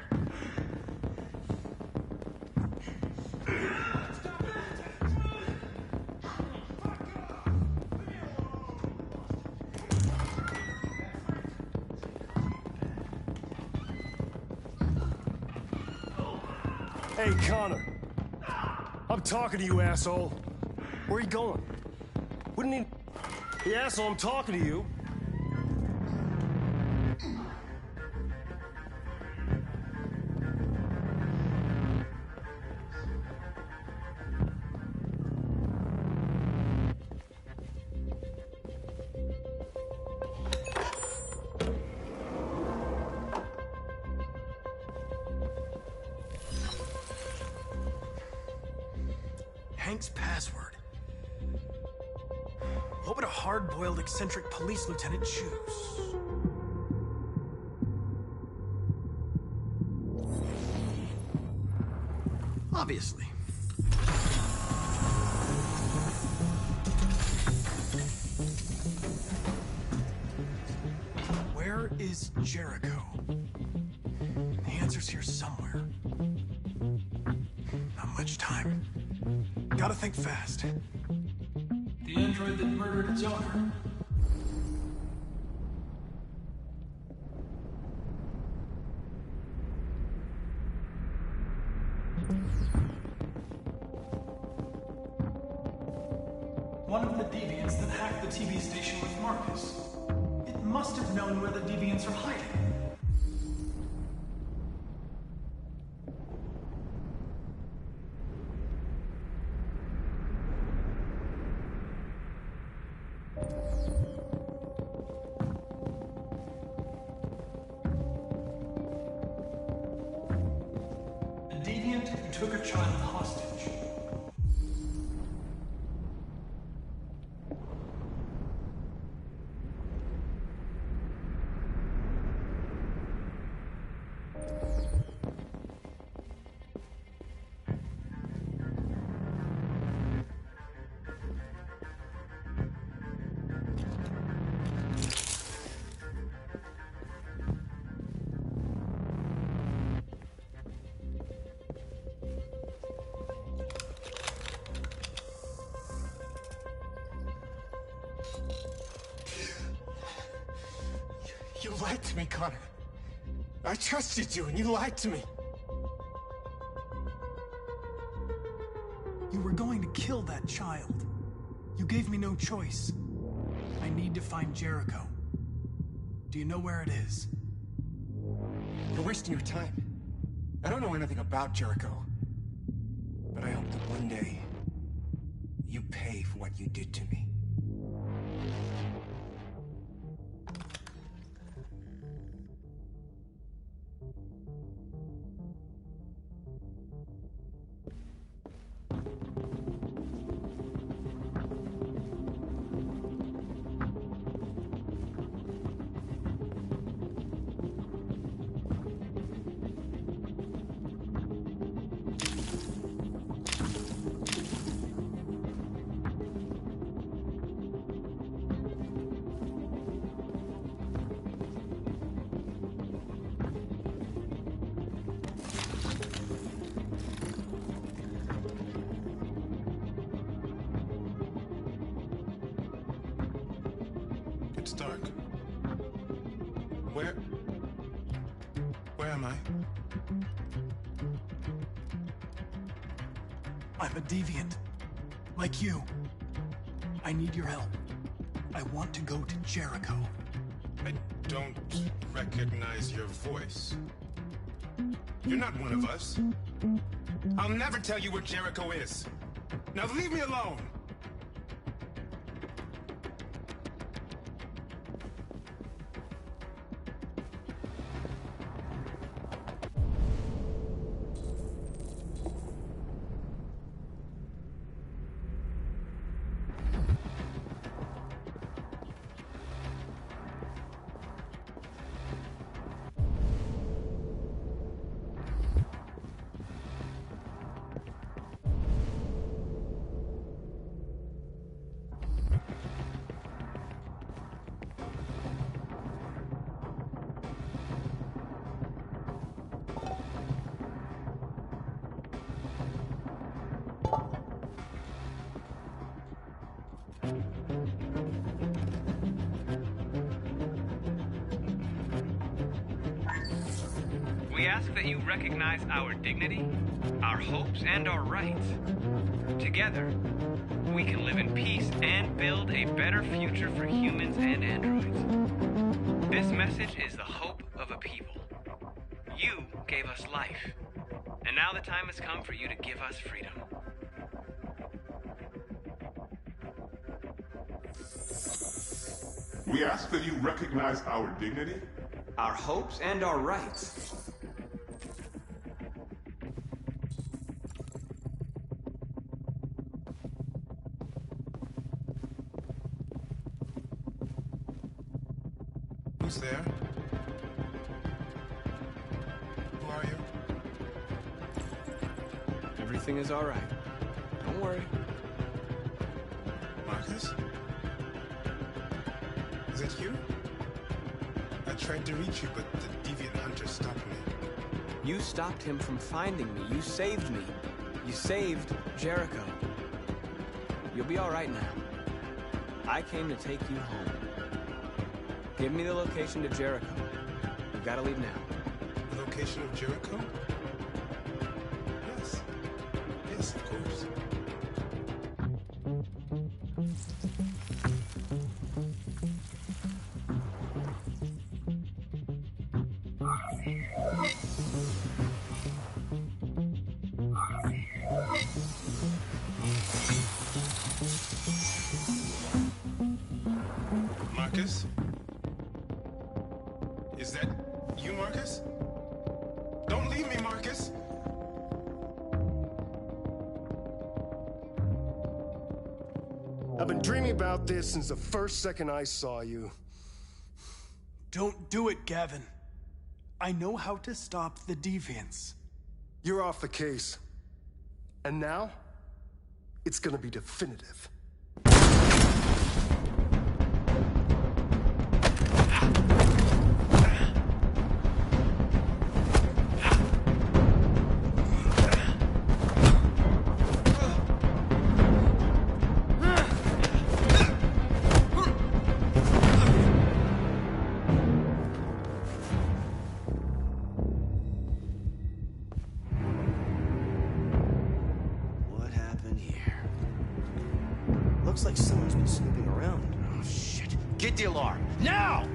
Hey, Connor. I'm talking to you, asshole. Where are you going? Wouldn't he... Hey, asshole, I'm talking to you. Hank's password. What would a hard-boiled, eccentric police lieutenant choose? Obviously. Where is Jericho? The answer's here somewhere. Not much time. Gotta think fast. The android that murdered its owner. One of the deviants that hacked the TV station with Marcus. It must have known where the deviants are hiding. A deviant who took a child hostage. You lied to me, Connor. I trusted you, and you lied to me. You were going to kill that child. You gave me no choice. I need to find Jericho. Do you know where it is? You're wasting your time. I don't know anything about Jericho. But I hope that one day, you pay for what you did to me. It's dark. Where am I? I'm a deviant. Like you. I need your help. I want to go to Jericho. I don't recognize your voice. You're not one of us. I'll never tell you where Jericho is. Now leave me alone! We ask that you recognize our dignity, our hopes, and our rights. Together, we can live in peace and build a better future for humans and androids. This message is the hope of a people. You gave us life, and now the time has come for you to give us freedom. We ask that you recognize our dignity, our hopes, and our rights. Who's there? Who are you? Everything is all right. Don't worry. Marcus? Is it you? I tried to reach you, but the deviant hunter stopped me. You stopped him from finding me. You saved me. You saved Jericho. You'll be all right now. I came to take you home. Give me the location to Jericho. We've got to leave now. The location of Jericho? Yes. Yes, of course. Marcus? Is that you, Marcus? Don't leave me, Marcus! I've been dreaming about this since the first second I saw you. Don't do it, Gavin. I know how to stop the deviants. You're off the case. And now, it's gonna be definitive. What happened here? Looks like someone's been snooping around. Oh, shit. Get the alarm. Now!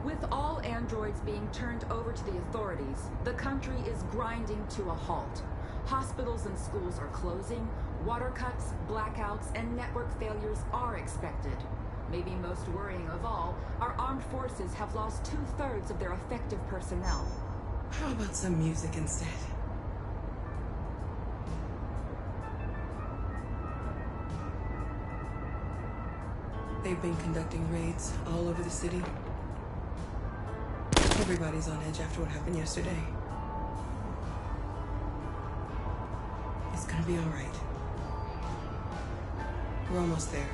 With all androids being turned over to the authorities, the country is grinding to a halt. Hospitals and schools are closing, water cuts, blackouts, and network failures are expected. Maybe most worrying of all, our armed forces have lost 2/3 of their effective personnel. How about some music instead? They've been conducting raids all over the city. Everybody's on edge after what happened yesterday. It's gonna be all right. We're almost there.